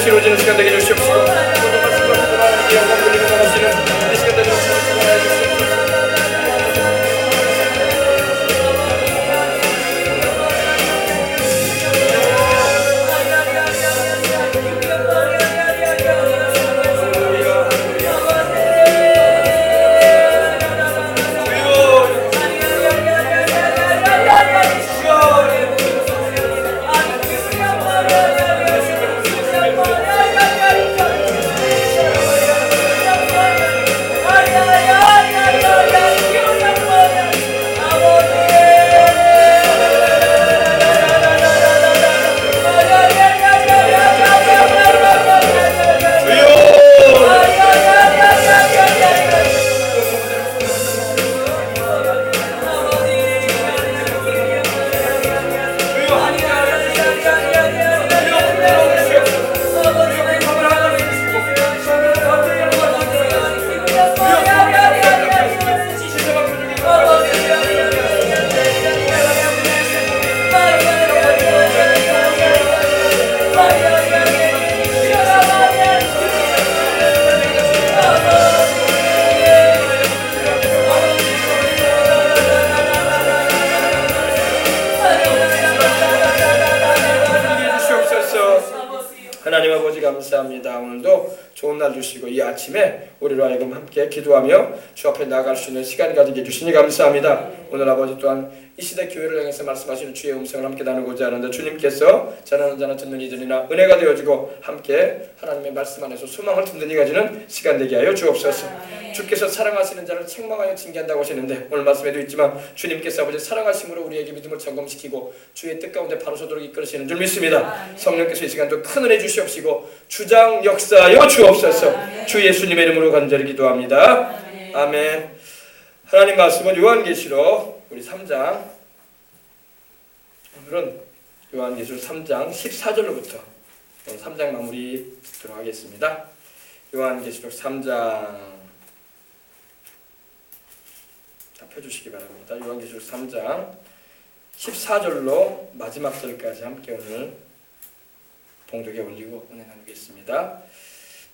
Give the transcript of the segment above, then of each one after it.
이루어지는 시간 되게 해주시옵시고 모든 말씀과 기도하는 영광 돌리며 나가시는 이 시간 되게 해주시옵시고 하나님 아버지 감사합니다. 오늘도 좋은 날 주시고 이 아침에 우리로 하여금 함께 기도하며 주 앞에 나아갈 수 있는 시간 가지게 주시니 감사합니다. 오늘 아버지 또한 이 시대 교회를 향해서 말씀하시는 주의 음성을 함께 나누고자 하는데 주님께서 전하는 자나 듣는 이들이나 은혜가 되어지고 함께 하나님의 말씀 안에서 소망을 듣는 이가 되는 시간 되게 하여 주옵소서. 주께서 사랑하시는 자를 책망하여 징계한다고 하시는데 오늘 말씀에도 있지만 주님께서 아버지 사랑하심으로 우리에게 믿음을 점검시키고 주의 뜻 가운데 바로 서도록 이끌으시는 줄 믿습니다. 성령께서 이 시간도 큰 은혜 주시옵시고 주장 역사하여 주옵소서. 주 예수님의 이름으로 간절히 기도합니다. 아멘. 하나님 말씀은 요한계시록 우리 3장, 오늘은 요한계시록 3장 14절로부터 오늘 3장 마무리 들어가겠습니다. 요한계시록 3장 펴주시기 바랍니다. 요한계시록 3장 14절로 마지막 절까지 함께 오늘 봉독에 올리고 은혜 나누겠습니다.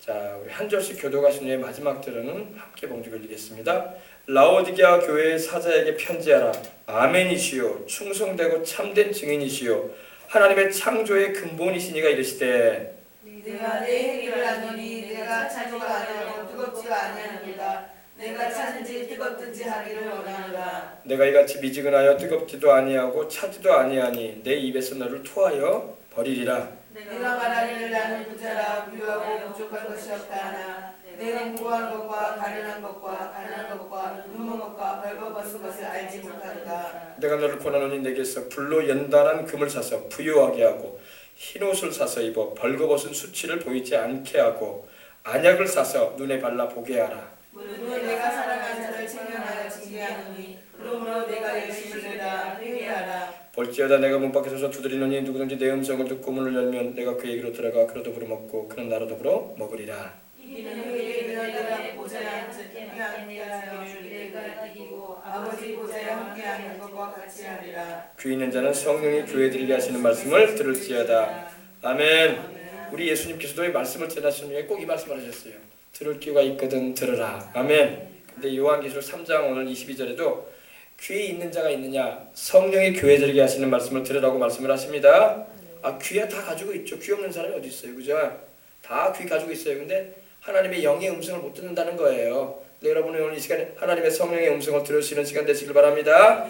자, 우리 한 절씩 교도가신 후에 마지막 절은 함께 봉독에 올리겠습니다. 라오디게아 교회의 사자에게 편지하라. 아멘이시요 충성되고 참된 증인이시요 하나님의 창조의 근본이시니가 이르시되 내가 내 행위를 아노니 내가 차지가 아니하고 뜨겁지가 아니하느니라. 내가 차든지 뜨겁든지 하기를 원하노라. 내가 이같이 미지근하여 뜨겁지도 아니하고 차지도 아니하니 내 입에서 너를 토하여 버리리라. 내가 말하기를 나는 부자라 부유하고 부족할 것이 없다 하나 내가 무고한 것과 가련한 것과 가난한 것과 굶은 것과 벌거벗은 것을 알지 못한다. 내가 너를 권하노니 내게서 불로 연단한 금을 사서 부유하게 하고 흰옷을 사서 입어 벌거벗은 수치를 보이지 않게 하고 안약을 사서 눈에 발라 보게 하라. 물론 내가 사랑하는 자를 책망하여 징계하노니 그러므로 내가 열심히 되라 회개하라. 볼지어다 내가 문 밖에 서서 두드리노니 누구든지 내 음성을 듣고 문을 열면 내가 그에게로 들어가 그로 더불어 먹고 그는 나로 더불어 먹으리라. 이는 그에게 너희가 보좌에 앉은 함께하여 내가 이기고 아버지 보좌에 함께하는 것과 같이 하리라. 귀 있는 자는 성령이 교회들에게 하시는 말씀을 들을지어다. 아멘. 우리 예수님께서도 이 말씀을 전하시는 중에 꼭 이 말씀을 하셨어요. 들을 귀가 있거든 들으라. 아멘. 근데 요한계시록 3장 오늘 22절에도 귀에 있는 자가 있느냐 성령이 교회들에게 하시는 말씀을 들으라고 말씀을 하십니다. 아, 귀야 다 가지고 있죠. 귀 없는 사람이 어디 있어요, 그죠? 다 귀 가지고 있어요. 근데 하나님의 영의 음성을 못 듣는다는 거예요. 네, 여러분은 오늘 이 시간에 하나님의 성령의 음성을 들으시는 시간 되시길 바랍니다.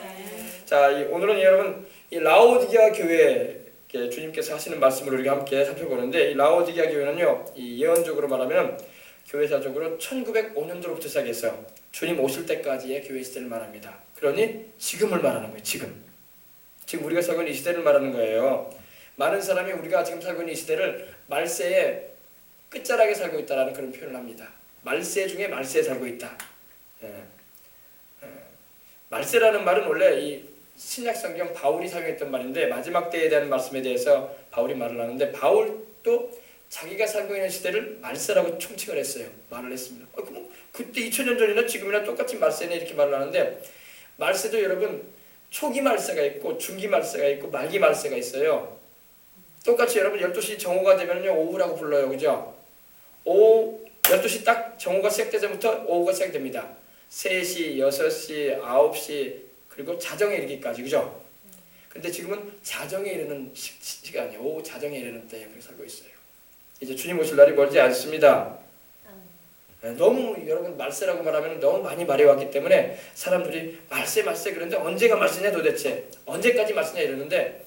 자, 오늘은 여러분 이 라오디게아 교회 주님께서 하시는 말씀을 우리가 함께 살펴보는데 이 라오디게아 교회는요, 이 예언적으로 말하면 교회사적으로 1905년도로부터 시작해서 주님 오실 때까지의 교회 시대를 말합니다. 그러니 지금을 말하는 거예요. 지금 우리가 살고 있는 이 시대를 말하는 거예요. 많은 사람이 우리가 지금 살고 있는 이 시대를 말세의 끝자락에 살고 있다라는 그런 표현을 합니다. 말세 중에 말세에 살고 있다. 말세라는 말은 원래 이 신약성경 바울이 사용했던 말인데 마지막 때에 대한 말씀에 대해서 바울이 말을 하는데 바울도 자기가 살고 있는 시대를 말세라고 총칭을 했어요. 말을 했습니다. 그럼 그때 2000년 전이나 지금이나 똑같이 말세네 이렇게 말을 하는데 말세도 여러분 초기 말세가 있고 중기 말세가 있고 말기 말세가 있어요. 똑같이 여러분 12시 정오가 되면요 오후라고 불러요. 그죠? 오후 12시 딱 정오가 시작되자부터 오후가 시작됩니다. 3시, 6시, 9시 그리고 자정에 이르기까지. 그죠? 근데 지금은 자정에 이르는 시간이에요. 오후 자정에 이르는 때에 그렇게 살고 있어요. 이제 주님 오실 날이 멀지 않습니다. 너무 여러분 말세라고 말하면 너무 많이 말해왔기 때문에 사람들이 말세 그런데 언제가 말세냐 도대체 언제까지 말세냐 이러는데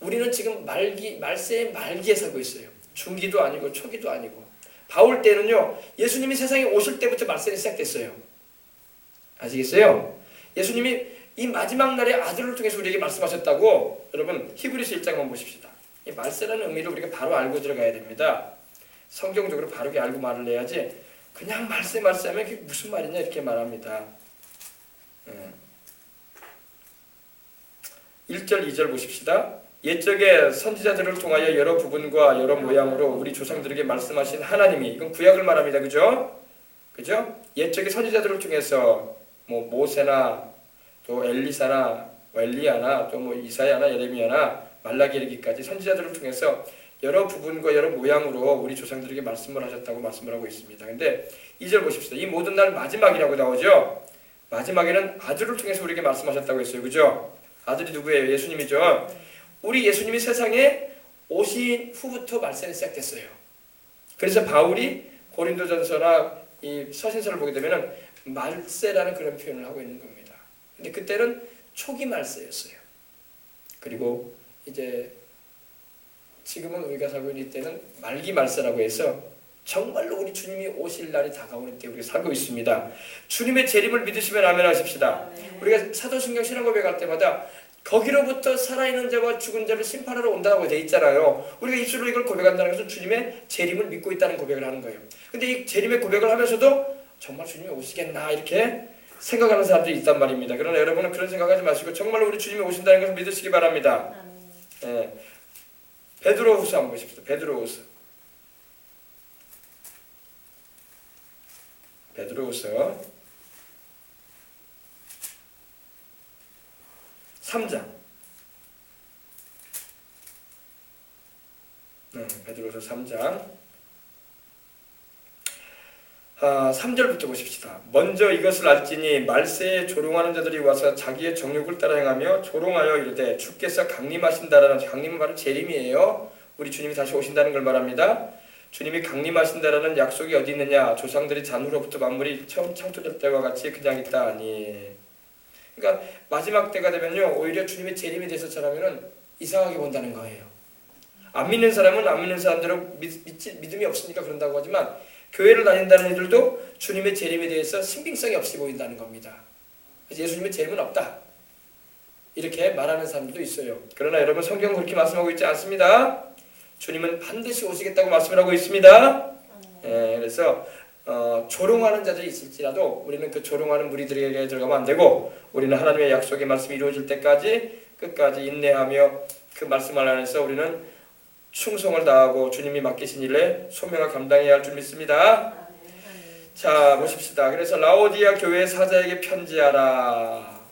우리는 지금 말세의 말기에 살고 있어요. 중기도 아니고 초기도 아니고. 바울 때는요 예수님이 세상에 오실 때부터 말세는 시작됐어요. 아시겠어요? 예수님이 이 마지막 날에 아들을 통해서 우리에게 말씀하셨다고. 여러분 히브리서 1장만 보십시다. 이 말세라는 의미를 우리가 바로 알고 들어가야 됩니다. 성경적으로 바르게 알고 말을 해야지 그냥 말세 하면 그게 무슨 말이냐 이렇게 말합니다. 1절 2절 보십시다. 옛적에 선지자들을 통하여 여러 부분과 여러 모양으로 우리 조상들에게 말씀하신 하나님이, 이건 구약을 말합니다. 그죠? 옛적에 선지자들을 통해서 뭐 모세나 또 엘리사나 엘리야나 또 뭐 이사야나 예레미야나 말라기 이르기까지 선지자들을 통해서 여러 부분과 여러 모양으로 우리 조상들에게 말씀을 하셨다고 말씀을 하고 있습니다. 근데 2절 보십시다. 이 모든 날 마지막이라고 나오죠. 마지막에는 아들을 통해서 우리에게 말씀하셨다고 했어요. 그죠? 아들이 누구예요? 예수님이죠. 우리 예수님이 세상에 오신 후부터 말세는 시작됐어요. 그래서 바울이 고린도전서나 이 서신서를 보게 되면은 말세라는 그런 표현을 하고 있는 겁니다. 근데 그때는 초기 말세였어요. 그리고 이제 지금은 우리가 살고 있는 이때는 말기 말세라고 해서 정말로 우리 주님이 오실 날이 다가오는 때 우리가 살고 있습니다. 주님의 재림을 믿으시면 아멘 하십시다. 우리가 사도신경 신앙고백할 때마다 거기로부터 살아있는 자와 죽은 자를 심판하러 온다고 돼 있잖아요. 우리가 입술로 이걸 고백한다는 것은 주님의 재림을 믿고 있다는 고백을 하는 거예요. 근데 이 재림의 고백을 하면서도 정말 주님이 오시겠나 이렇게 생각하는 사람들이 있단 말입니다. 그러나 여러분은 그런 생각하지 마시고 정말로 우리 주님이 오신다는 것을 믿으시기 바랍니다. 베드로후서 한번 보십시오. 베드로후서 3장. 베드로후서 3장 3절부터 보십시다. 먼저 이것을 알지니 말세에 조롱하는 자들이 와서 자기의 정욕을 따라 행하며 조롱하여 이르되 주께서 강림하신다라는, 강림은 바로 재림이에요. 우리 주님이 다시 오신다는 걸 말합니다. 주님이 강림하신다라는 약속이 어디 있느냐? 조상들이 잔후로부터 만물이 처음 창조될 때와 같이 그냥 있다 하니. 그러니까 마지막 때가 되면요 오히려 주님의 재림에 대해서 잘하면은 이상하게 본다는 거예요. 안 믿는 사람은 안 믿는 사람대로 믿음이 없으니까 그런다고 하지만 교회를 다닌다는 이들도 주님의 재림에 대해서 신빙성이 없이 보인다는 겁니다. 그래서 예수님의 재림은 없다 이렇게 말하는 사람들도 있어요. 그러나 여러분 성경은 그렇게 말씀하고 있지 않습니다. 주님은 반드시 오시겠다고 말씀을 하고 있습니다. 그래서 조롱하는 자들이 있을지라도 우리는 그 조롱하는 무리들에게 들어가면 안 되고 우리는 하나님의 약속의 말씀이 이루어질 때까지 끝까지 인내하며 그 말씀을 안에서 우리는 충성을 다하고 주님이 맡기신 일에 소명을 감당해야 할 줄 믿습니다. 자 보십시다. 그래서 라오디게아 교회 사자에게 편지하라.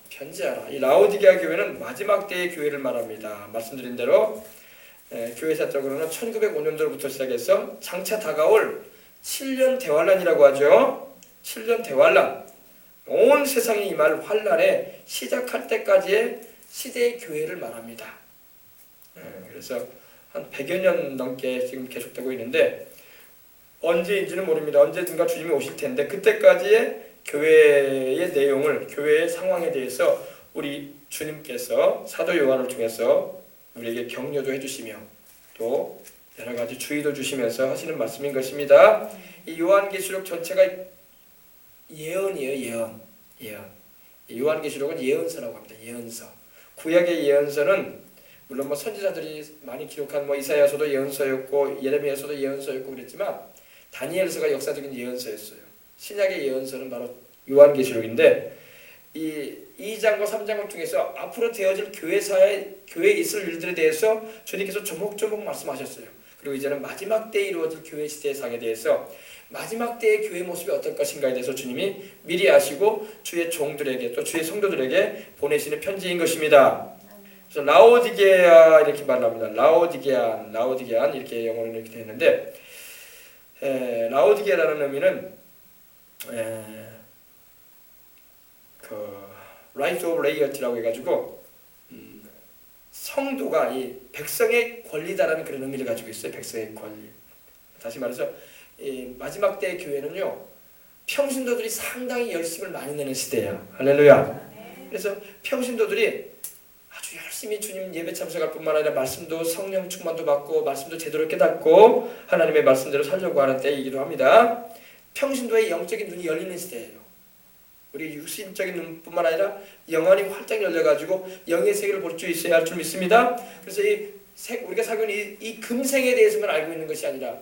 이 라오디게아 교회는 마지막 때의 교회를 말합니다. 말씀드린 대로 교회사적으로는 1905년도부터 시작해서 장차 다가올 7년 대환란이라고 하죠. 7년 대환란, 온 세상이 임할 환란에 시작할 때까지의 시대의 교회를 말합니다. 그래서 한 100여 년 넘게 지금 계속되고 있는데 언제인지는 모릅니다. 언제든가 주님이 오실 텐데 그때까지의 교회의 내용을, 교회의 상황에 대해서 우리 주님께서 사도 요한을 통해서 우리에게 격려도 해주시며 또 여러 가지 주의도 주시면서 하시는 말씀인 것입니다. 이 요한계시록 전체가 예언이에요. 예언. 요한계시록은 예언서라고 합니다. 예언서. 구약의 예언서는 물론 뭐 선지자들이 많이 기록한 뭐 이사야서도 예언서였고 예레미야서도 예언서였고 그랬지만 다니엘서가 역사적인 예언서였어요. 신약의 예언서는 바로 요한계시록인데 이 2장과 3장을 통해서 앞으로 되어질 교회에 있을 일들에 대해서 주님께서 조목조목 말씀하셨어요. 그리고 이제는 마지막 때에 이루어질 교회 시대의 상에 대해서 마지막 때의 교회 모습이 어떨 것인가에 대해서 주님이 미리 아시고 주의 종들에게 또 주의 성도들에게 보내시는 편지인 것입니다. 그래서 라오디게아 이렇게 말합니다. 라오디게안 이렇게 영어로 이렇게 되어 있는데 라오디게라는 의미는 그 right of loyalty라고 해가지고 성도가 이 백성의 권리다라는 그런 의미를 가지고 있어요. 백성의 권리. 다시 말해서 이 마지막 때의 교회는요, 평신도들이 상당히 열심을 많이 내는 시대예요. 할렐루야. 그래서 평신도들이 아주 열심히 주님 예배 참석할 뿐만 아니라 말씀도 성령 충만도 받고 말씀도 제대로 깨닫고 하나님의 말씀대로 살려고 하는 때이기도 합니다. 평신도의 영적인 눈이 열리는 시대예요. 우리 육신적인 눈뿐만 아니라 영안이 활짝 열려가지고 영의 세계를 볼 수 있어야 할 줄 믿습니다. 그래서 우리가 살고 있는 이 금생에 대해서만 알고 있는 것이 아니라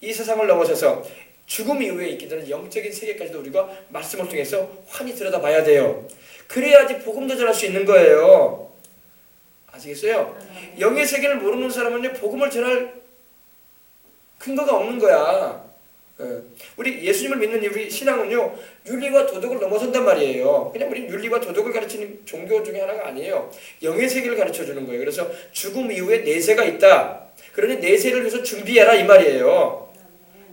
이 세상을 넘어서서 죽음 이후에 있게 되는 영적인 세계까지도 우리가 말씀을 통해서 환히 들여다봐야 돼요. 그래야지 복음도 전할 수 있는 거예요. 아시겠어요? 영의 세계를 모르는 사람은요, 복음을 전할 근거가 없는 거야. 우리 예수님을 믿는 우리 신앙은요, 윤리와 도덕을 넘어선단 말이에요. 그냥 우리 윤리와 도덕을 가르치는 종교 중에 하나가 아니에요. 영의 세계를 가르쳐 주는 거예요. 그래서 죽음 이후에 내세가 있다. 그러니 내세를 위해서 준비해라 이 말이에요.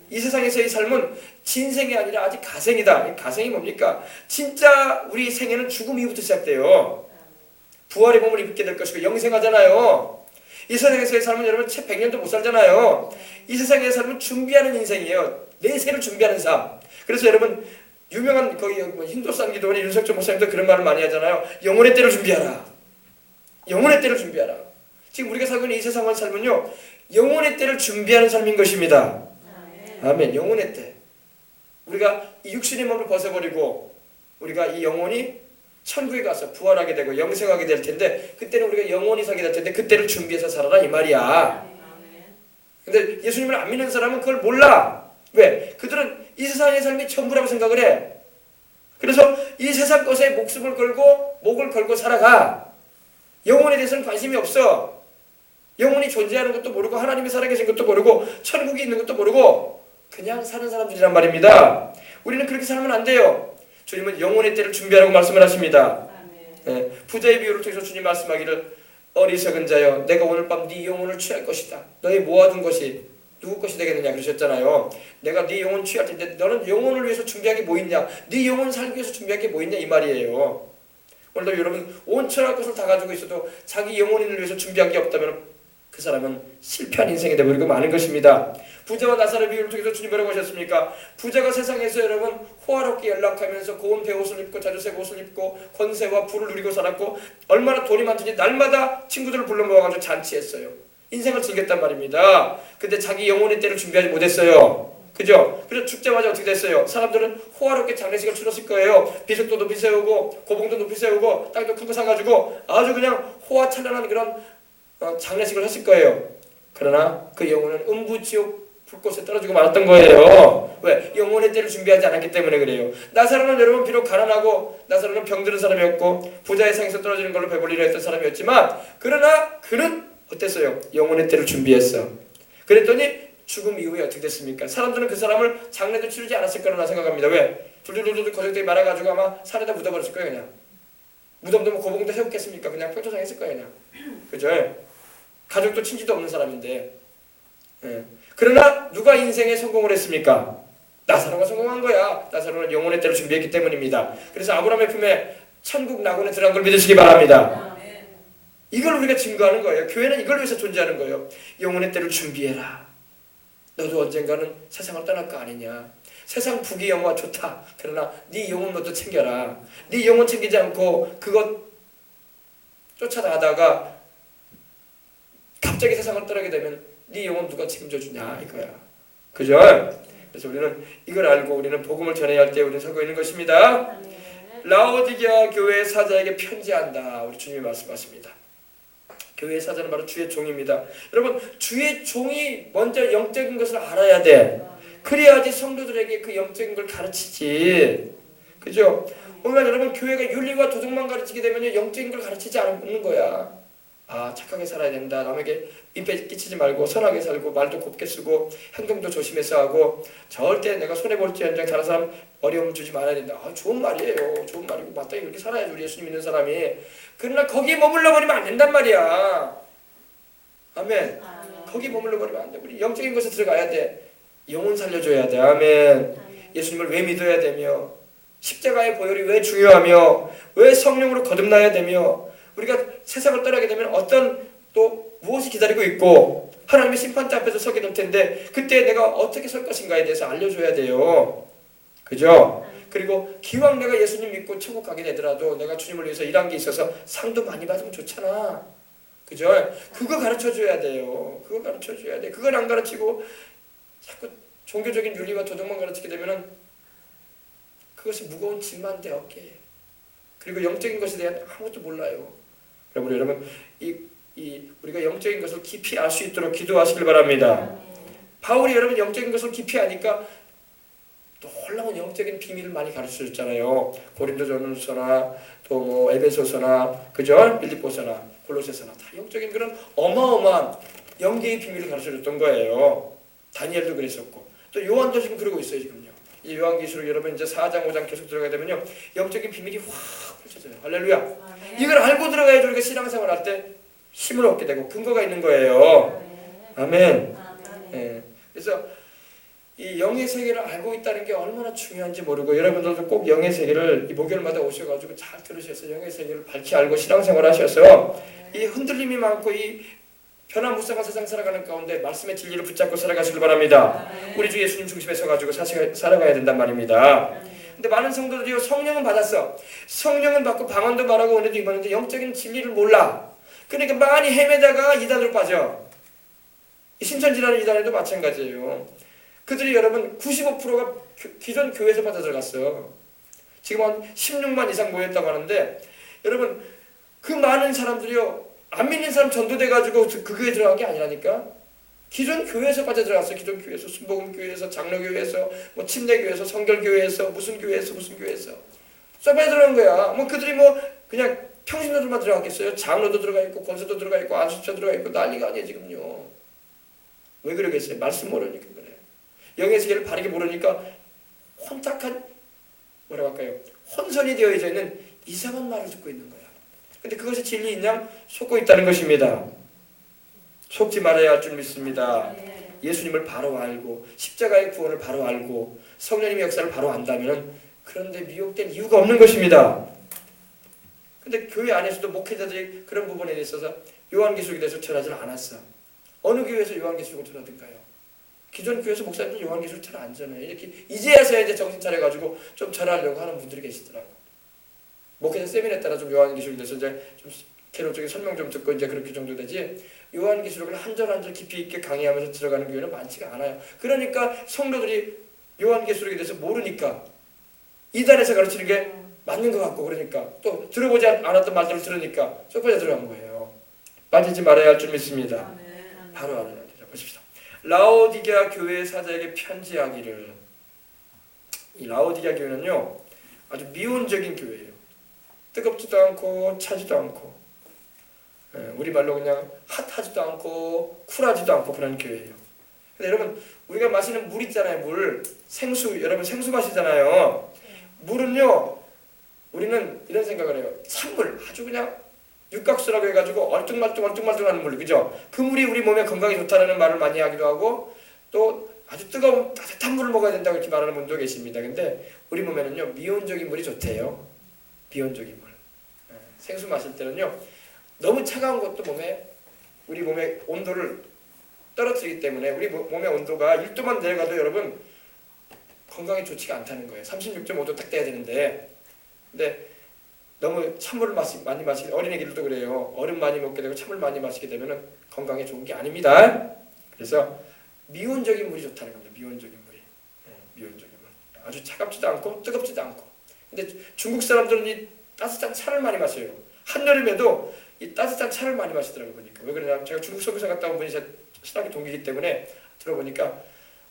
이 세상에서의 삶은 진생이 아니라 아직 가생이다. 가생이 뭡니까? 진짜 우리 생애는 죽음 이후부터 시작돼요. 부활의 몸을 입게 될 것이고 영생하잖아요. 이 세상에서의 삶은 여러분 채 100년도 못 살잖아요. 이 세상의 삶은 준비하는 인생이에요. 내세를 준비하는 삶. 그래서 여러분 유명한 거기 힌두산 기도원의 윤석철 목사님도 그런 말을 많이 하잖아요. 영혼의 때를 준비하라. 영혼의 때를 준비하라. 지금 우리가 살고 있는 이 세상의 삶은요, 영혼의 때를 준비하는 삶인 것입니다. 아멘. 영혼의 때. 우리가 이 육신의 몸을 벗어버리고 우리가 이 영혼이 천국에 가서 부활하게 되고 영생하게 될 텐데, 그때는 우리가 영원히 살게 될 텐데 그때를 준비해서 살아라 이 말이야. 근데 예수님을 안 믿는 사람은 그걸 몰라. 왜? 그들은 이 세상의 삶이 전부라고 생각을 해. 그래서 이 세상 것에 목숨을 걸고 목을 걸고 살아가. 영혼에 대해서는 관심이 없어. 영혼이 존재하는 것도 모르고 하나님이 살아계신 것도 모르고 천국이 있는 것도 모르고 그냥 사는 사람들이란 말입니다. 우리는 그렇게 살면 안 돼요. 주님은 영혼의 때를 준비하라고 말씀을 하십니다. 부자의 비유를 통해서 주님 말씀하기를 어리석은 자여 내가 오늘 밤 네 영혼을 취할 것이다. 너희 모아둔 것이 누구 것이 되겠느냐 그러셨잖아요. 내가 네 영혼 취할 텐데 너는 영혼을 위해서 준비한 게 뭐 있냐? 네 영혼 살기 위해서 준비한 게 뭐 있냐 이 말이에요. 오늘도 여러분 온 천할 것을 다 가지고 있어도 자기 영혼을 위해서 준비한 게 없다면 그 사람은 실패한 인생이 되어버리고 마는 것입니다. 부자와 나사로의 비유를 통해서 주님 뭐라고 하셨습니까? 부자가 세상에서 여러분 호화롭게 연락하면서 고운 배옷을 입고 자주색 옷을 입고 권세와 부를 누리고 살았고 얼마나 돈이 많든지 날마다 친구들을 불러 모아가지고 잔치했어요. 인생을 즐겼단 말입니다. 근데 자기 영혼의 때를 준비하지 못했어요. 그죠? 그래서 죽자마자 어떻게 됐어요? 사람들은 호화롭게 장례식을 치렀을 거예요. 비석도 높이 세우고 고봉도 높이 세우고 땅도 큰 거 사가지고 아주 그냥 호화찬란한 그런 장례식을 했을 거예요. 그러나 그 영혼은 음부지옥 불꽃에 떨어지고 말았던 거예요. 왜? 영혼의 때를 준비하지 않았기 때문에 그래요. 나사로는 여러분 비록 가난하고 나사로는 병드는 사람이었고 부자의 상에서 떨어지는 걸로 배불리려 했던 사람이었지만 그러나 그는 어땠어요? 영혼의 때를 준비했어. 그랬더니 죽음 이후에 어떻게 됐습니까? 사람들은 그 사람을 장례도 치르지 않았을 거라고 생각합니다. 왜? 둘둘둘둘 거적대기 말아가지고 아마 산에다 묻어버렸을 거예요. 그냥 무덤도 뭐 고봉도 세웠겠습니까? 그냥 평토상 했을 거예요. 그냥 그죠? 가족도 친지도 없는 사람인데 그러나 누가 인생에 성공을 했습니까? 나사로가 성공한 거야. 나사로는 영혼의 때를 준비했기 때문입니다. 그래서 아브라함의 품에 천국 낙원에 들어간 걸 믿으시기 바랍니다. 이걸 우리가 증거하는 거예요. 교회는 이걸 위해서 존재하는 거예요. 영혼의 때를 준비해라. 너도 언젠가는 세상을 떠날 거 아니냐. 세상 부귀영화 좋다. 그러나 네 영혼 너도 챙겨라. 네 영혼 챙기지 않고 그것 쫓아다가다가 갑자기 세상을 떠나게 되면 네 영혼 누가 책임져주냐 이거야. 그죠? 그래서 우리는 이걸 알고 우리는 복음을 전해야 할 때 우리는 살고 있는 것입니다. 라오디게아 교회의 사자에게 편지한다. 우리 주님이 말씀하십니다. 교회의 사자는 바로 주의 종입니다. 여러분 주의 종이 먼저 영적인 것을 알아야 돼. 그래야지 성도들에게 그 영적인 걸 가르치지. 그죠? 오늘 여러분 교회가 윤리와 도덕만 가르치게 되면 영적인 걸 가르치지 않는 거야. 착하게 살아야 된다. 남에게 민폐 끼치지 말고 선하게 살고 말도 곱게 쓰고 행동도 조심해서 하고 절대 내가 손해볼지언정 다른 사람 어려움 주지 말아야 된다. 좋은 말이에요. 좋은 말이고 마땅히 그렇게 살아야지 우리 예수님 믿는 사람이. 그러나 거기에 머물러 버리면 안 된단 말이야. 아멘. 거기 머물러 버리면 안 돼. 우리 영적인 것에 들어가야 돼. 영혼 살려줘야 돼. 아멘. 예수님을 왜 믿어야 되며 십자가의 보혈이 왜 중요하며 왜 성령으로 거듭나야 되며 우리가 세상을 떠나게 되면 어떤 또 무엇이 기다리고 있고 하나님의 심판대 앞에서 서게 될 텐데 그때 내가 어떻게 설 것인가에 대해서 알려줘야 돼요. 그죠? 그리고 기왕 내가 예수님 믿고 천국 가게 되더라도 내가 주님을 위해서 일한 게 있어서 상도 많이 받으면 좋잖아. 그죠? 그거 가르쳐줘야 돼요. 그거 가르쳐줘야 돼. 그걸 안 가르치고 자꾸 종교적인 윤리와 도덕만 가르치게 되면은 그것이 무거운 짐만 돼 어깨에. 그리고 영적인 것에 대한 아무것도 몰라요. 여러분 우리가 영적인 것을 깊이 알 수 있도록 기도하시길 바랍니다. 바울이 여러분 영적인 것을 깊이 아니까 놀라운 영적인 비밀을 많이 가르쳐줬잖아요. 고린도전서나 또 뭐 에베소서나 그죠? 빌립보서나 골로새서나 다 영적인 그런 어마어마한 영계의 비밀을 가르쳐줬던 거예요. 다니엘도 그랬었고 또 요한도 지금 그러고 있어요 지금요. 이 요한계시록 여러분 이제 4장 5장 계속 들어가게 되면요 영적인 비밀이 확 펼쳐져요. 할렐루야. 이걸 알고 들어가야지 우리가 신앙생활 할 때 힘을 얻게 되고 근거가 있는 거예요. 아멘. 예. 그래서 이 영의 세계를 알고 있다는 게 얼마나 중요한지 모르고 여러분들도 꼭 영의 세계를 이 목요일마다 오셔가지고 잘 들으셔서 영의 세계를 밝히 알고 신앙생활 하셔서 이 흔들림이 많고 이 변화무쌍한 세상 살아가는 가운데 말씀의 진리를 붙잡고 살아가시길 바랍니다. 우리 주 예수님 중심에 서가지고 살아가야 된단 말입니다. 근데 많은 성도들이 성령은 받았어. 성령은 받고 방언도 말하고 은혜도 입었는데 영적인 진리를 몰라. 그러니까 많이 헤매다가 이단으로 빠져. 신천지라는 이단에도 마찬가지예요. 그들이 여러분 95%가 기존 교회에서 빠져들어갔어. 지금 한 16만 이상 모였다고 하는데 여러분 그 많은 사람들이요 안 믿는 사람 전도돼가지고 그 교회에 들어간 게 아니라니까. 기존 교회에서 빠져들어갔어. 기존 교회에서 순복음교회에서 장로교회에서 뭐 침례교회에서 성결교회에서 무슨 교회에서 써 빠져들어간 거야. 뭐 그들이 뭐 그냥 평신도들만 들어갔겠어요. 장로도 들어가 있고 권사도 들어가 있고 안수처 들어가 있고 난리가 아니에요 지금요. 왜 그러겠어요? 말씀 모르니까 그래. 영의 세계를 바르게 모르니까 혼탁한 뭐라고 할까요? 혼선이 되어져 있는 이상한 말을 듣고 있는 거야. 근데 그것이 진리인 양 속고 있다는 것입니다. 속지 말아야 할 줄 믿습니다. 예수님을 바로 알고 십자가의 구원을 바로 알고 성령님의 역사를 바로 안다면 그런데 미혹될 이유가 없는 것입니다. 근데 교회 안에서도 목회자들이 그런 부분에 있어서 요한계시록에 대해서 전하지 않았어. 어느 교회에서 요한계시록을 전하든가요? 기존 교회에서 목사님들 요한계시록 잘 안 전해요. 이렇게 이제야서야 이제 정신 차려가지고 좀 전하려고 하는 분들이 계시더라고. 목회자 세미나에 따라 좀 요한계시록에 대해서 이제 좀 개론적인 설명 좀 듣고 이제 그렇게 정도 되지. 요한계시록을 한 절 한 절 깊이 있게 강의하면서 들어가는 교회는 많지가 않아요. 그러니까 성도들이 요한계시록에 대해서 모르니까 이단에서 가르치는 게 맞는 것 같고 그러니까 또 들어보지 않았던 말들을 들으니까 쏙 빠져 들어간 거예요. 빠지지 말아야 할 줄 믿습니다. 바로 알아야 돼요. 보십시다. 라오디게아 교회 사자에게 편지하기를. 이 라오디게아 교회는요 아주 미온적인 교회예요. 뜨겁지도 않고 차지도 않고 우리말로 그냥 핫하지도 않고 쿨하지도 않고 그런 교회예요. 근데 여러분 우리가 마시는 물 있잖아요. 물 생수 여러분 생수 마시잖아요. 물은요 우리는 이런 생각을 해요. 찬물 아주 그냥 육각수라고 해가지고 얼뚱말뚱하는 물 그죠? 그 물이 우리 몸에 건강에 좋다는 말을 많이 하기도 하고 또 아주 뜨거운 따뜻한 물을 먹어야 된다고 이렇게 말하는 분도 계십니다. 근데 우리 몸에는요 미온적인 물이 좋대요. 미온적인 물. 생수 마실 때는요 너무 차가운 것도 우리 몸의 온도를 떨어뜨리기 때문에 우리 몸의 온도가 1도만 내려가도 여러분 건강에 좋지가 않다는 거예요. 36.5도 딱 돼야 되는데 근데 너무 찬물을 많이 마시게 어린애들도 그래요. 얼음 많이 먹게 되고 찬물 많이 마시게 되면 건강에 좋은 게 아닙니다. 그래서 미온적인 물이 좋다는 겁니다. 미온적인 물이. 미온적인 물. 아주 차갑지도 않고 뜨겁지도 않고. 근데 중국 사람들은 이 따뜻한 차를 많이 마셔요. 한여름에도 이 따뜻한 차를 많이 마시더라고요. 보니까. 왜 그러냐면 제가 중국 선교사 갔다 온 분이 제 신학교 동기이기 때문에 들어보니까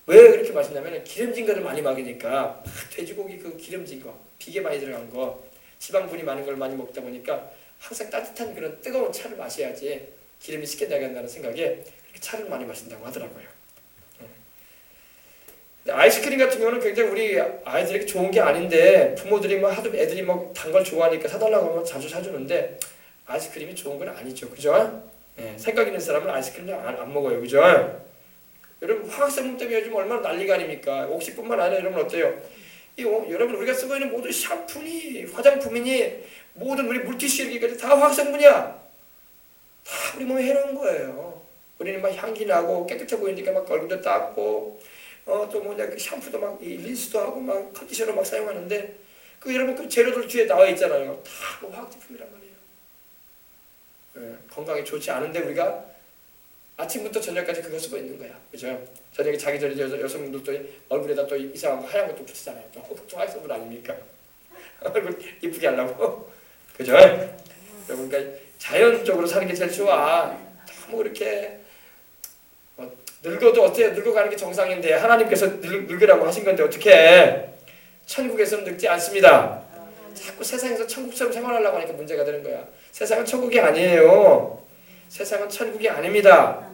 왜 그렇게 마시냐면 기름진 거를 많이 먹으니까 돼지고기 그 기름진 거 비계 많이 들어간 거 지방분이 많은 걸 많이 먹다 보니까 항상 따뜻한 그런 뜨거운 차를 마셔야지 기름이 쉽게 나간다는 생각에 그렇게 차를 많이 마신다고 하더라고요. 아이스크림 같은 경우는 굉장히 우리 아이들에게 좋은 게 아닌데 부모들이 뭐 하도 애들이 뭐 단 걸 좋아하니까 사달라고 하면 자주 사주는데 아이스크림이 좋은 건 아니죠, 그죠? 생각 있는 사람은 아이스크림을 안 먹어요, 그죠? 여러분 화학성분 때문에 요즘 얼마나 난리가 아닙니까? 옥시뿐만 아니라 여러분 어때요? 여러분 우리가 쓰고 있는 모든 샴푸니 화장품이니 모든 우리 물티슈 이렇게까지 다 화학성분이야. 다 우리 몸에 해로운 거예요. 우리는 막 향기 나고 깨끗해 보이니까 막 얼굴도 닦고 또 뭐냐 그 샴푸도 막 린스도 하고 막 컨디셔너 막 사용하는데 그 여러분 그 재료들 뒤에 나와 있잖아요. 다 화학 제품이란 말이에요. 건강에 좋지 않은데 우리가 아침부터 저녁까지 그거 쓰고 있는 거야, 그죠? 저녁에 자기 전에 여성분들도 얼굴에다 또 이상한 거 하얀 것도 붙이잖아요. 또 화학성분 아닙니까? 얼굴 이쁘게 하려고, 그죠? 그러니까 자연적으로 사는 게 제일 좋아. 너무 그렇게 늙어도 어때요? 늙어가는 게 정상인데 하나님께서 늙으라고 하신 건데 어떻게? 천국에서는 늙지 않습니다. 자꾸 세상에서 천국처럼 생활하려고 하니까 문제가 되는 거야. 세상은 천국이 아니에요. 세상은 천국이 아닙니다.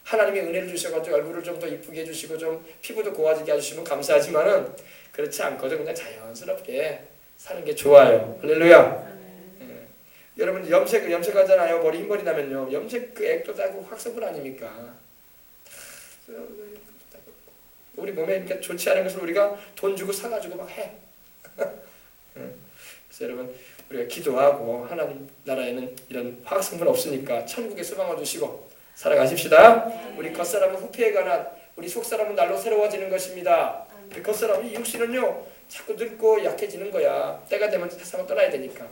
하나님이 은혜를 주셔가지고 얼굴을 좀 더 이쁘게 해주시고 좀 피부도 고와지게 해주시면 감사하지만은 그렇지 않거든. 그냥 자연스럽게 사는 게 좋아요. 할렐루야. 여러분 염색하잖아요. 머리 흰머리 나면요. 염색 그 액도 다 화학성분 아닙니까? 우리 몸에 그러니까 좋지 않은 것을 우리가 돈 주고 사가지고 막 해. 그래서 여러분 우리가 기도하고 하나님 나라에는 이런 화학성분 없으니까 천국에 소망을 주시고 살아가십시다. 우리 겉사람은 후패에 관한 우리 속사람은 날로 새로워지는 것입니다. 우리 겉사람이 육신은요 자꾸 늙고 약해지는 거야. 때가 되면 세상을 떠나야 되니까.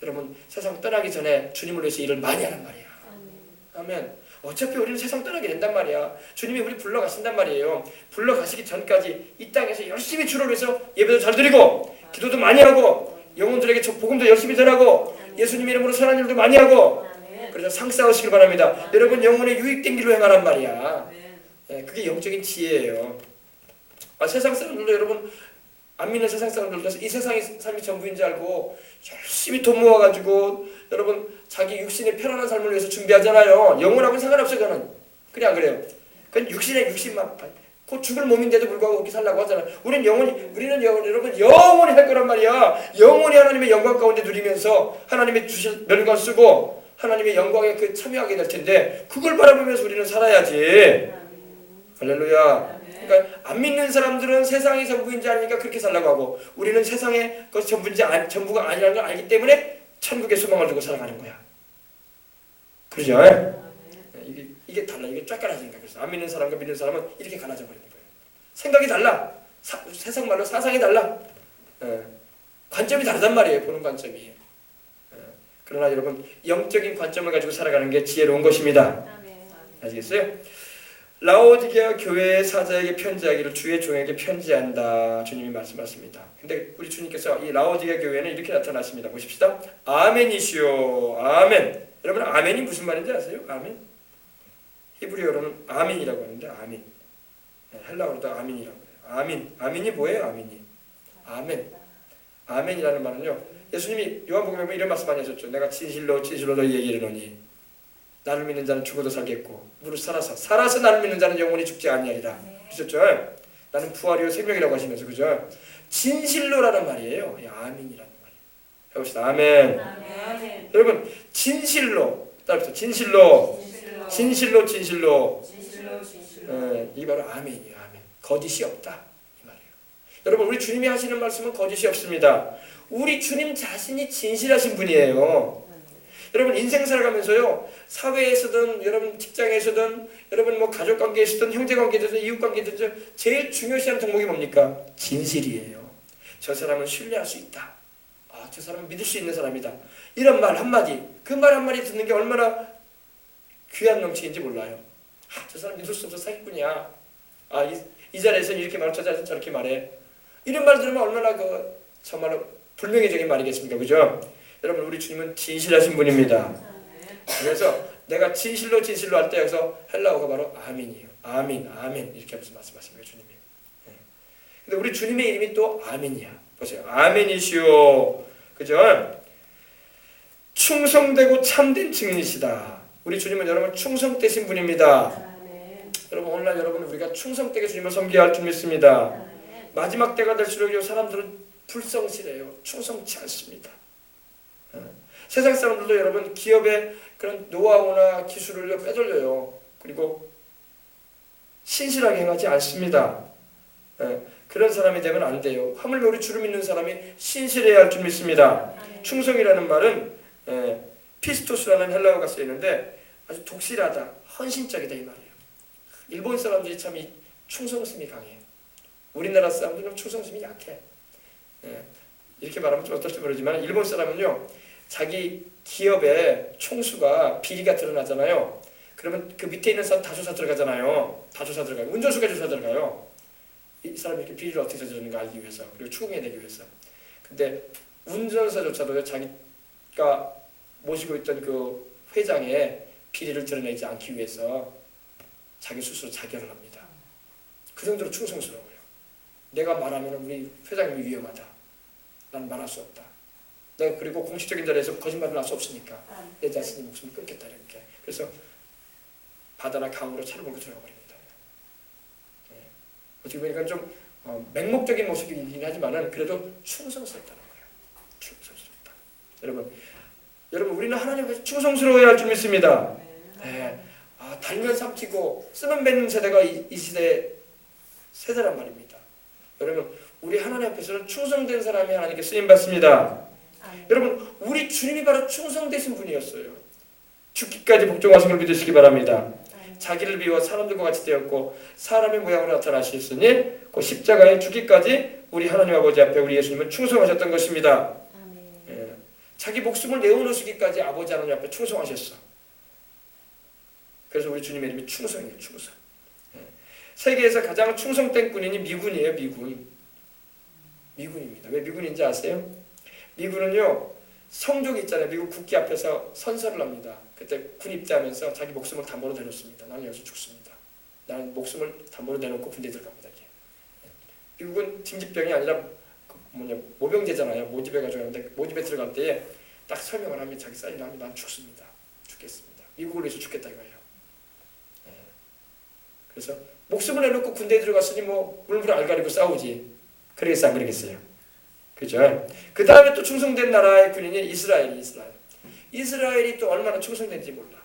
여러분 세상 떠나기 전에 주님을 위해서 일을 많이 하란 말이야. 아멘. 어차피 우리는 세상 떠나게 된단 말이야. 주님이 우리 불러가신단 말이에요. 불러가시기 전까지 이 땅에서 열심히 주를 위해서 예배도 잘 드리고 기도도 많이 하고 영혼들에게 복음도 열심히 전하고 예수님 이름으로 선한 일도 많이 하고 그래서 상 쌓으시길 바랍니다. 여러분 영혼에 유익된 길로 행하란 말이야. 그게 영적인 지혜예요. 세상 사람들도 여러분 안 믿는 세상 사람들도 이 세상의 삶이 전부인 줄 알고 열심히 돈 모아가지고 여러분 자기 육신의 편안한 삶을 위해서 준비하잖아요. 영혼하고는 상관없어요. 그거는 그래 안 그래요? 그건 육신만 곧 죽을 몸인데도 불구하고 그렇게 살라고 하잖아요. 우리는 여러분 영원히 할 거란 말이야. 영원히 하나님의 영광 가운데 누리면서 하나님의 주실 면관 쓰고 하나님의 영광에 그 참여하게 될 텐데 그걸 바라보면서 우리는 살아야지. 할렐루야. 그러니까 안 믿는 사람들은 세상이 전부인지 아니니까 그렇게 살라고 하고 우리는 세상의 것이 전부가 아니라는 걸 알기 때문에 천국에 소망을 두고 살아가는 거야. 그러죠? 이게 달라. 이게 쫙 갈라지는 거야. 그래서 안 믿는 사람과 믿는 사람은 이렇게 갈라져 버리는 거예요. 생각이 달라. 세상 말로 사상이 달라. 관점이 다르단 말이에요. 보는 관점이. 그러나 여러분 영적인 관점을 가지고 살아가는 게 지혜로운 것입니다. 아시겠어요? 라오디게아 교회의 사자에게 편지하기를 주의 종에게 편지한다. 주님이 말씀하십니다. 근데 우리 주님께서 이 라오디게아 교회는 이렇게 나타나십니다. 보십시다. 아멘이시오. 아멘. 여러분 아멘이 무슨 말인지 아세요? 아멘. 히브리어로는 아멘이라고 하는데 아멘. 헬라어로도 아멘이라고 해요. 아멘. 아멘이 뭐예요? 아멘이. 아멘. 아멘이라는 말은요. 예수님이 요한복음에 보면 이런 말씀 많이 하셨죠. 내가 진실로 너희 얘기하노니 나를 믿는 자는 죽어도 살겠고 무릇 살아서 나를 믿는 자는 영원히 죽지 아니하리라. 그렇죠? 나는 부활이요 생명이라고 하시면서 그죠? 진실로라는 말이에요. 아멘이라는 말이에요. 해봅시다. 아멘. 아멘. 여러분 진실로 따라합시다. 진실로. 이 바로 아멘이에요. 아멘. 거짓이 없다 이 말이에요. 여러분 우리 주님이 하시는 말씀은 거짓이 없습니다. 우리 주님 자신이 진실하신 분이에요. 여러분 인생 살아가면서요 사회에서든 여러분 직장에서든 여러분 뭐 가족관계에서든 형제관계에서든 이웃관계에서든 제일 중요시하는 덕목이 뭡니까? 진실이에요. 저 사람은 신뢰할 수 있다. 저 사람은 믿을 수 있는 사람이다. 이런 말 한마디 그 말 한마디 듣는 게 얼마나 귀한 명칭인지 몰라요. 저 사람 믿을 수 없어 사기꾼이야. 이 자리에서는 이렇게 말하고 저 자리에서는 저렇게 말해. 이런 말 들으면 얼마나 정말로 불명예적인 말이겠습니까? 그죠? 여러분 우리 주님은 진실하신 분입니다. 그래서 내가 진실로 할 때 여기서 헬라어가 바로 아멘이에요. 아멘 이렇게 하면서 말씀하신 거예요. 주님이. 근데 우리 주님의 이름이 또 아멘이야. 보세요. 아멘이시오. 그죠? 충성되고 참된 증인이시다. 우리 주님은 여러분 충성되신 분입니다. 아멘. 여러분 오늘날 여러분 우리가 충성되게 주님을 섬겨야 할 줄 믿습니다. 아멘. 마지막 때가 될수록 사람들은 불성실해요. 충성치 않습니다. 세상 사람들도 여러분 기업의 그런 노하우나 기술을 빼돌려요. 그리고 신실하게 행하지 않습니다. 그런 사람이 되면 안 돼요. 하물며 우리 주를 믿는 사람이 신실해야 할 줄 믿습니다. 충성이라는 말은 피스토스라는 헬라어가 쓰이는데 아주 독실하다, 헌신적이다 이 말이에요. 일본 사람들이 참 이 충성심이 강해요. 우리나라 사람들은 충성심이 약해. 이렇게 말하면 좀 어떨지 모르지만 일본 사람은요, 자기 기업의 총수가 비리가 드러나잖아요. 그러면 그 밑에 있는 사람 다 조사 들어가잖아요. 다 조사 들어가요. 운전수가 조사 들어가요. 이 사람이 이렇게 비리를 어떻게 저지르는가 알기 위해서, 그리고 추궁해내기 위해서. 근데 운전사조차도 자기가 모시고 있던 그 회장의 비리를 드러내지 않기 위해서 자기 스스로 자결을 합니다. 그 정도로 충성스러워요. 내가 말하면 우리 회장님이 위험하다. 난 말할 수 없다. 내가 그리고 공식적인 자리에서 거짓말을 할 수 없으니까 내 자신의 목숨을 끊겠다 이렇게. 그래서 바다나 강으로 차를 몰고 들어가 버립니다. 어떻게 보니까 좀 맹목적인 모습이긴 하지만은 그래도 충성스럽다는 거예요. 충성스럽다. 여러분 우리는 하나님 앞에서 충성스러워야 할 줄 믿습니다. 달면 삼키고 쓰면 뱉는 세대가 이 세대란 말입니다. 여러분 우리 하나님 앞에서는 충성된 사람이 하나님께 쓰임 받습니다. 여러분 우리 주님이 바로 충성되신 분이었어요. 죽기까지 복종하신 걸 믿으시기 바랍니다. 자기를 비워 사람들과 같이 되었고 사람의 모양으로 나타나셨으니 그 십자가에 죽기까지 우리 하나님 아버지 앞에 우리 예수님은 충성하셨던 것입니다. 자기 목숨을 내어놓으시기까지 아버지 하나님 앞에 충성하셨어. 그래서 우리 주님의 이름이 충성이에요. 충성. 세계에서 가장 충성된 군인이 미군이에요. 미군입니다. 왜 미군인지 아세요? 미군은요, 성족이 있잖아요. 미국 국기 앞에서 선서를 합니다. 그때 군 입대하면서 자기 목숨을 담보로 내놓습니다. 나는 여기서 죽습니다. 나는 목숨을 담보로 내놓고 군대에 들어갑니다. 미국은 징집병이 아니라 모병제잖아요. 모집해가지고 하는데 모집에 들어갈 때에 딱 설명을 하면 자기 사인을 하면 난 죽습니다. 죽겠습니다. 미국을 위해서 죽겠다 이거예요. 그래서 목숨을 내놓고 군대에 들어갔으니 뭐 물불 알가리고 싸우지. 그러겠어요? 안 그러겠어요? 그죠? 그 다음에 또 충성된 나라의 군인이 이스라엘이 또 얼마나 충성된지 몰라.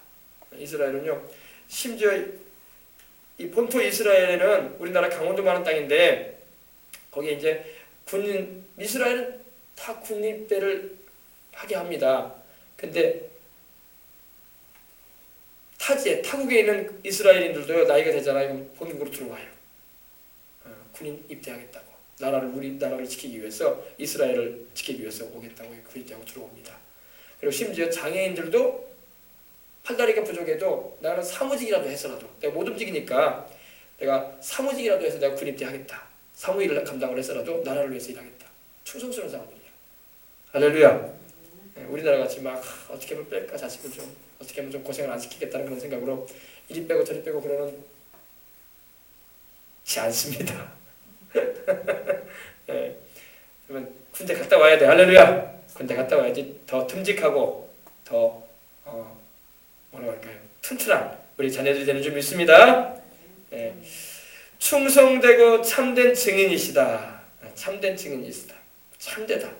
이스라엘은요, 심지어 이 본토 이스라엘에는 우리나라 강원도 많은 땅인데 거기에 이제 이스라엘은 다 군입대를 하게 합니다. 근데 타국에 있는 이스라엘인들도 나이가 되잖아요. 본국으로 들어와요. 군인 입대하겠다고. 우리나라를 지키기 위해서, 이스라엘을 지키기 위해서 오겠다고 군입대하고 들어옵니다. 그리고 심지어 장애인들도 팔다리가 부족해도 나는 사무직이라도 해서라도 내가 못 움직이니까 내가 사무직이라도 해서 내가 군입대하겠다. 사무일을 감당을 해서라도 나라를 위해서 일하겠다. 충성스러운 사람들이야. 할렐루야. 우리나라 같이 막 어떻게 하면 뺄까 자식을 좀 어떻게 하면 좀 고생을 안 시키겠다는 그런 생각으로 이리 빼고 저리 빼고 그러지 않습니다. 그러면 군대 갔다 와야 돼. 할렐루야. 군대 갔다 와야지 더 듬직하고 더 뭐라고 할까요? 튼튼한 우리 자녀들이 되는 줄 믿습니다. 충성되고 참된 증인이시다. 참된 증인이시다. 참되다.